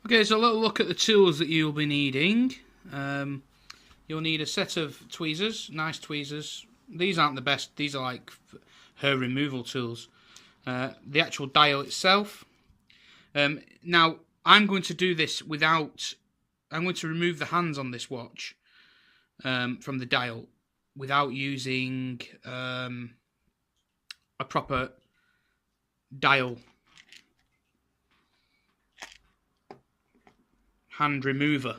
Okay, so a little look at the tools that you'll be needing. You'll need a set of tweezers, nice tweezers. These aren't the best, these are like hair removal tools. The actual dial itself. Now, I'm going to do this without... I'm going to remove the hands on this watch from the dial without using a proper dial hand remover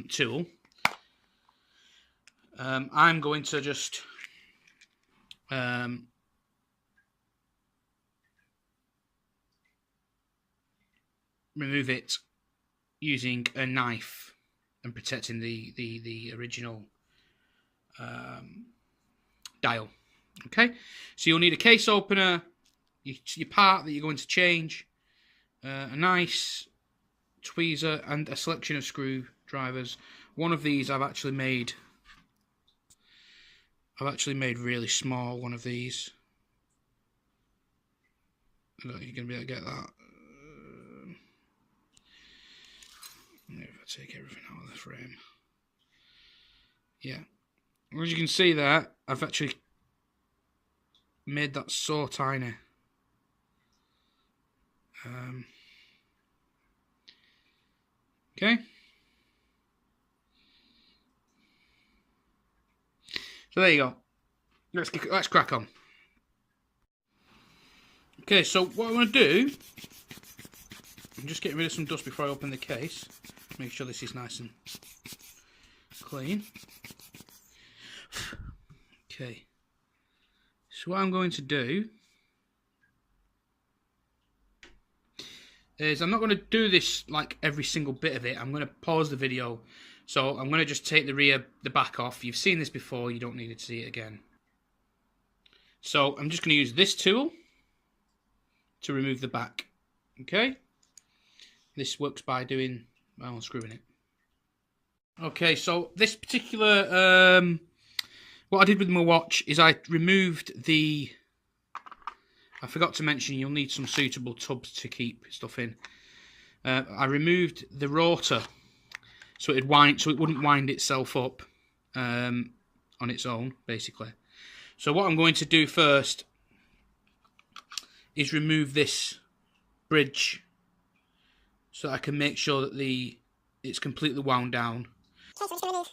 tool. I'm going to just remove it using a knife and protecting the original dial. Okay, so you'll need a case opener, your part that you're going to change, a nice tweezer, and a selection of screwdrivers. One of these I've actually made really small. One of these. I don't know if you're going to be able to get that. Maybe if I take everything out of the frame. Yeah. As you can see there, I've actually made that so tiny. Okay. So there you go. Let's crack on. Okay, so what I'm going to do, I'm just getting rid of some dust before I open the case. Make sure this is nice and clean. Okay. So what I'm going to do is I'm not going to do this like every single bit of it. I'm going to pause the video. So I'm going to just take the back off. You've seen this before, you don't need to see it again. So I'm just going to use this tool to remove the back. Okay? This works by doing, well, unscrewing it. Okay, so this particular, what I did with my watch is I removed the, I forgot to mention you'll need some suitable tubs to keep stuff in. I removed the rotor so it wouldn't wind itself up on its own, basically. So what I'm going to do first is remove this bridge so that I can make sure that it's completely wound down. Okay, so I'm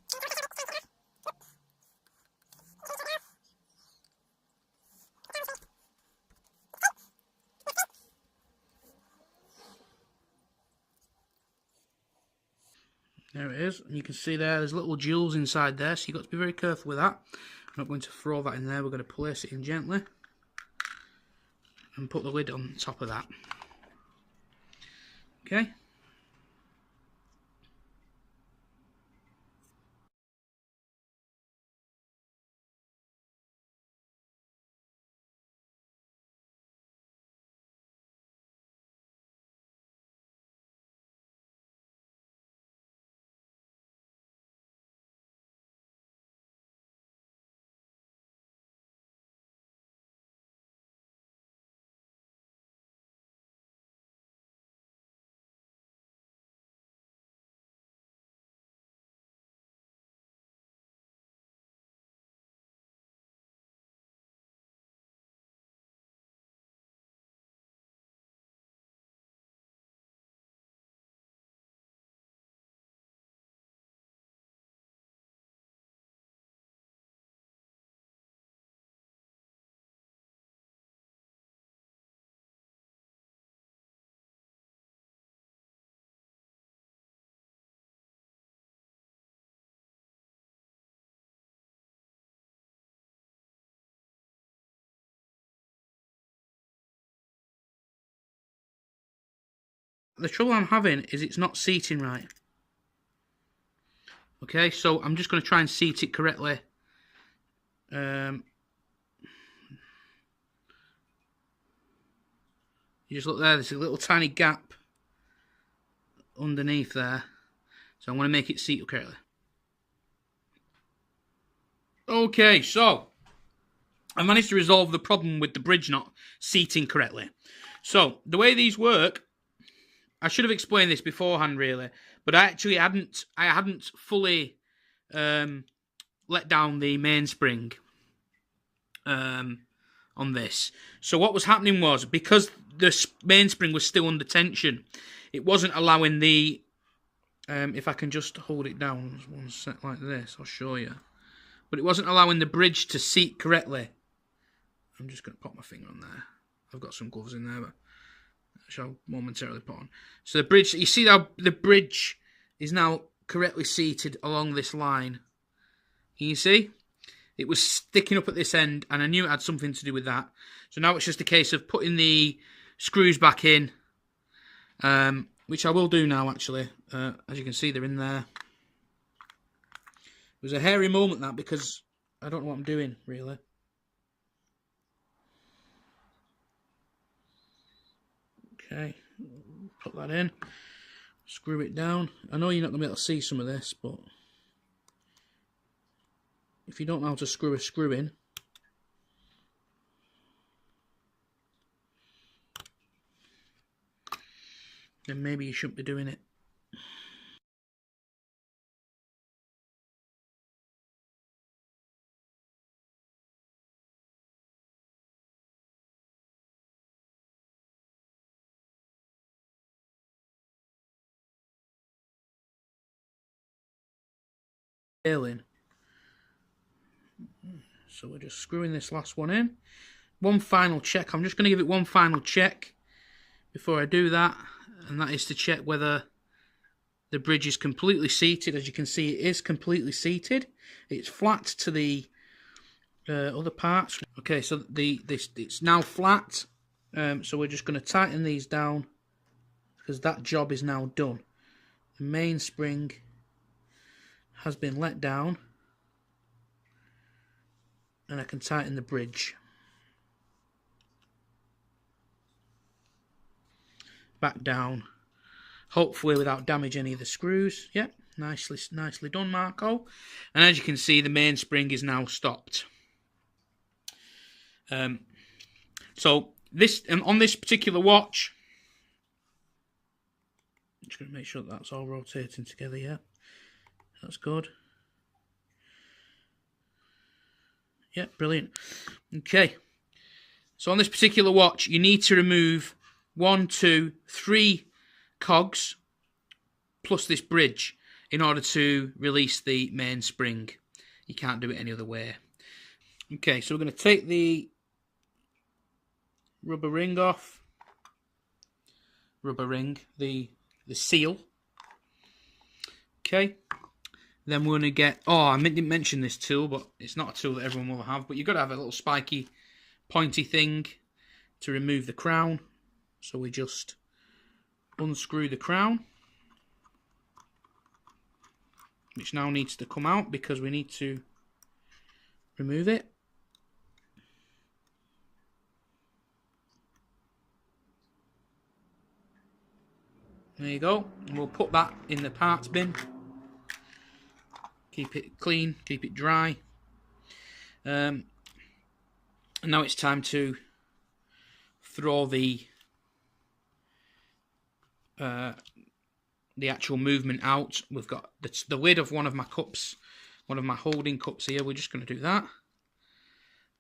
just going to remove one. There it is, and you can see there's little jewels inside there, so you've got to be very careful with that. I'm not going to throw that in there, we're going to place it in gently and put the lid on top of that. Okay. The trouble I'm having is it's not seating right. Okay, so I'm just going to try and seat it correctly. You just look there, there's a little tiny gap underneath there. So I'm going to make it seat correctly. Okay, so I managed to resolve the problem with the bridge not seating correctly. So the way these work, I should have explained this beforehand really, but I actually hadn't fully let down the mainspring on this. So what was happening was, because the mainspring was still under tension, it wasn't allowing the if I can just hold it down one sec like this, I'll show you. But it wasn't allowing the bridge to seat correctly. I'm just going to pop my finger on there. I've got some gloves in there, but I shall momentarily put on. So the bridge, you see how the bridge is now correctly seated along this line. Can you see? It was sticking up at this end, and I knew it had something to do with that. So now it's just a case of putting the screws back in, which I will do now, actually. As you can see, they're in there. It was a hairy moment, that, because I don't know what I'm doing, really. Okay, put that in. Screw it down. I know you're not going to be able to see some of this, but if you don't know how to screw a screw in, then maybe you shouldn't be doing it. In. So we're just screwing this last one in. One final check. I'm just going to give it one final check before I do that, and that is to check whether the bridge is completely seated. As you can see, it is completely seated. It's flat to the other parts. Okay, so it's now flat. So we're just going to tighten these down because that job is now done. The mainspring has been let down, and I can tighten the bridge back down, hopefully without damaging any of the screws. Yep, nicely done, Marco. And as you can see, the mainspring is now stopped. So this on this particular watch, I'm just going to make sure that's all rotating together. Yeah, that's good. Yeah, brilliant. Okay, so on this particular watch, you need to remove 1, 2, 3 cogs plus this bridge in order to release the mainspring. You can't do it any other way. Okay, so we're going to take the rubber ring off. The seal. Okay. Then we're going to get... Oh, I didn't mention this tool, but it's not a tool that everyone will have. But you've got to have a little spiky, pointy thing to remove the crown. So we just unscrew the crown, which now needs to come out because we need to remove it. There you go. And we'll put that in the parts bin. Keep it clean, keep it dry. And now it's time to throw the actual movement out. We've got the lid of one of my cups, one of my holding cups here. We're just going to do that,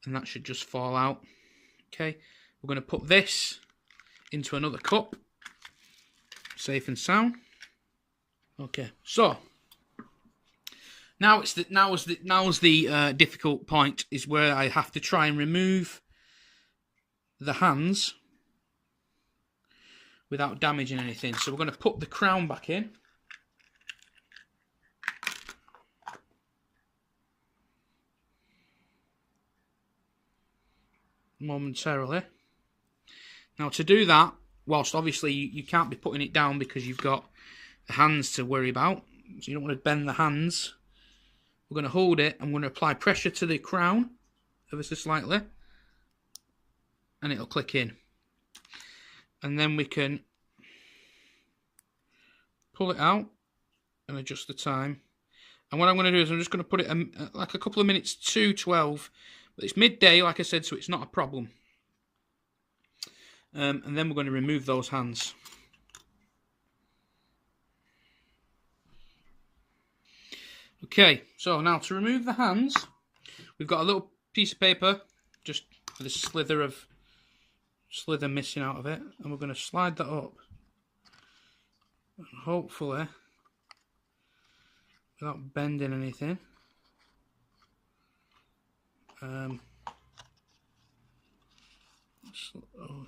and that should just fall out. Okay, we're going to put this into another cup, safe and sound. Okay, so now the difficult point is where I have to try and remove the hands without damaging anything. So we're going to put the crown back in. Momentarily. Now to do that, whilst obviously you can't be putting it down because you've got the hands to worry about, so you don't want to bend the hands, we're going to hold it. I'm going to apply pressure to the crown ever so slightly, and it'll click in. and then we can pull it out and adjust the time. And what I'm going to do is I'm just going to put it like a couple of minutes to 12. But it's midday, like I said, so it's not a problem. And then we're going to remove those hands. Okay, so now to remove the hands, we've got a little piece of paper, just with a slither missing out of it, and we're going to slide that up. And hopefully, without bending anything, oh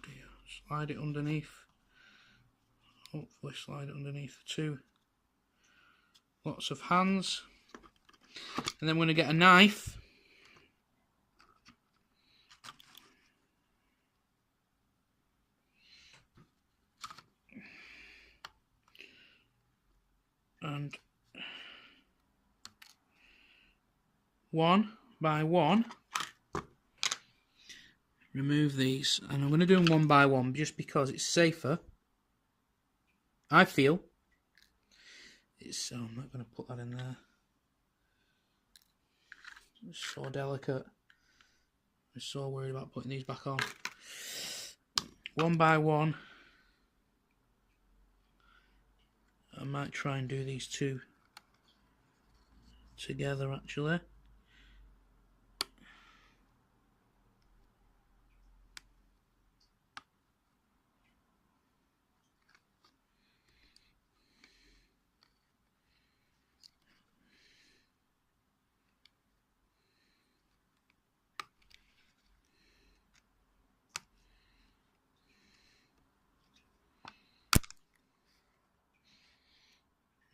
dear, slide it underneath. Hopefully slide it underneath the two lots of hands. And then we're going to get a knife. And one by one, remove these. And I'm going to do them one by one just because it's safer. I feel. I'm not going to put that in there. It's so delicate. I'm so worried about putting these back on. One by one. I might try and do these two together actually.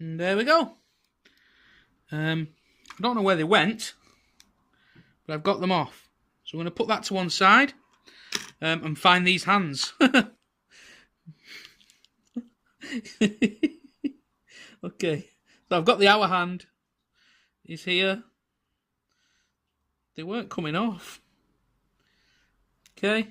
And there we go. I don't know where they went, but I've got them off. So I'm going to put that to one side and find these hands. Okay, so I've got the hour hand. It's here. They weren't coming off. Okay.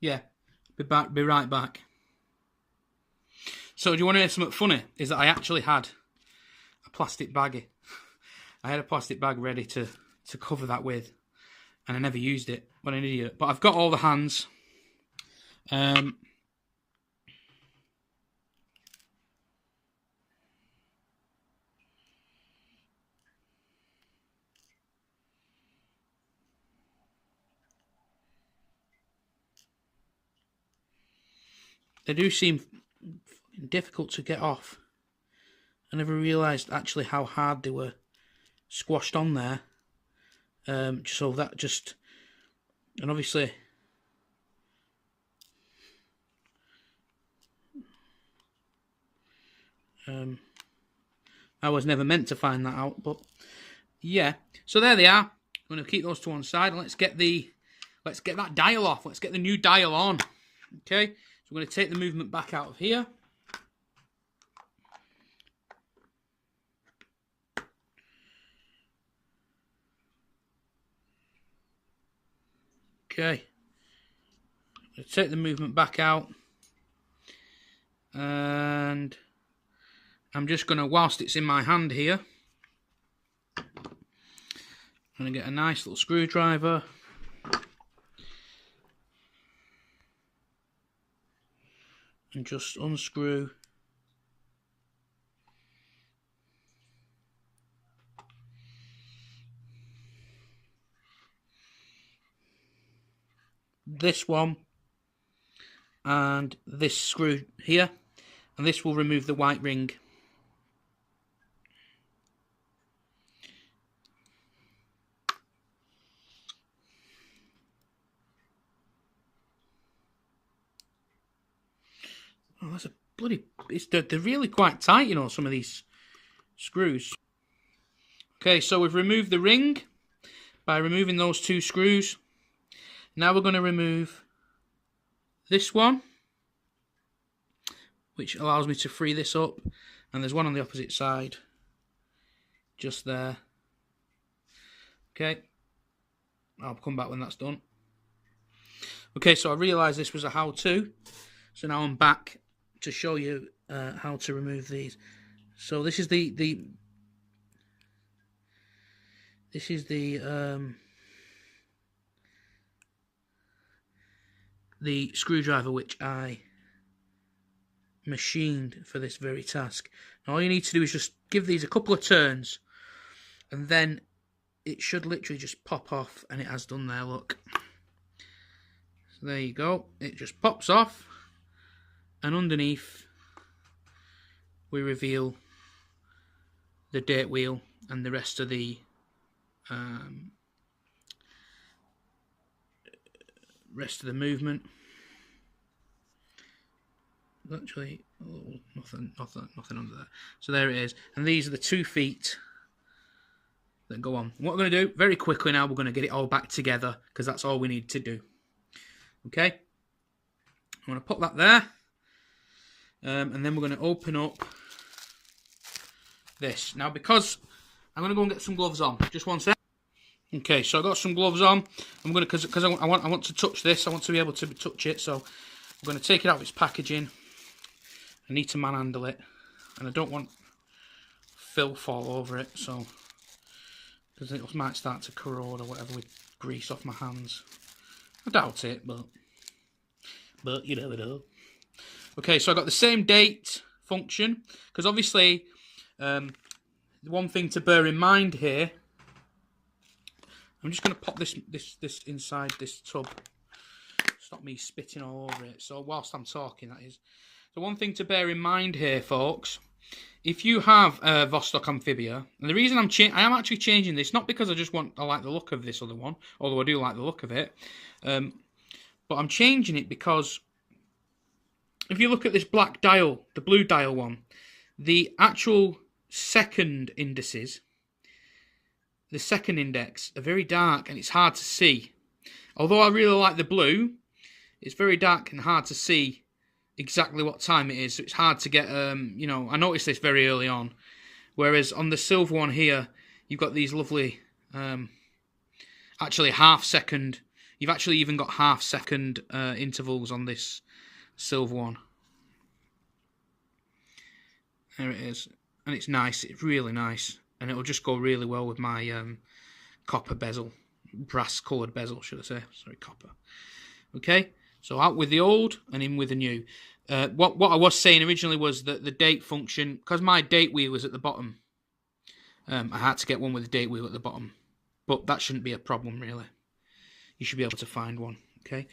Yeah, be right back. So do you want to hear something funny? Is that I actually had a plastic baggie. I had a plastic bag ready to cover that with, and I never used it. What an idiot. But I've got all the hands. They do seem difficult to get off. I never realised actually how hard they were squashed on there. So that just, and obviously I was never meant to find that out, but yeah. So there they are. I'm going to keep those to one side, and let's get that dial off. Let's get the new dial on. Okay, so we're going to take the movement back out of here. Okay, let's take the movement back out, and I'm just going to, whilst it's in my hand here, I'm going to get a nice little screwdriver. And just unscrew this one and this screw here, and this will remove the white ring. Oh, that's a bloody... They're really quite tight, you know, some of these screws. Okay, so we've removed the ring by removing those two screws. Now we're going to remove this one, which allows me to free this up. And there's one on the opposite side, just there. Okay, I'll come back when that's done. Okay, so I realised this was a how-to, so now I'm back to show you how to remove these. So this is the screwdriver which I machined for this very task. Now all you need to do is just give these a couple of turns, and then it should literally just pop off, and it has done there, look. So there you go, it just pops off, and underneath we reveal the date wheel and the rest of the movement. Actually, oh, nothing under there. So there it is, and these are the 2 feet that go on. What we're going to do very quickly now, we're going to get it all back together because that's all we need to do. Okay, I'm going to put that there, and then we're going to open up this now, because I'm going to go and get some gloves on. Just one sec. Okay, so I got some gloves on. I'm going to, because I want to touch this. I want to be able to touch it. So I'm going to take it out of its packaging. I need to manhandle it, and I don't want filth all over it, so because it might start to corrode or whatever with grease off my hands. I doubt it, but you never know. Okay, so I got the same date function, because obviously one thing to bear in mind here. I'm just going to pop this inside this tub. Stop me spitting all over it. So whilst I'm talking, that is. So one thing to bear in mind here, folks, if you have a Vostok Amphibia, and the reason I am actually changing this, not because I like the look of this other one, although I do like the look of it, but I'm changing it because if you look at this black dial, the blue dial one, the actual second indices, the second index, are very dark and it's hard to see. Although I really like the blue, it's very dark and hard to see exactly what time it is, so it's hard to get, you know, I noticed this very early on, whereas on the silver one here, you've got these lovely, actually half second, you've actually even got half second intervals on this silver one. There it is, and it's nice, it's really nice, and it'll just go really well with my copper bezel, brass coloured bezel should I say, sorry, copper. Okay, so out with the old and in with the new. What I was saying originally was that the date function, because my date wheel was at the bottom, I had to get one with the date wheel at the bottom. But that shouldn't be a problem, really. You should be able to find one, okay?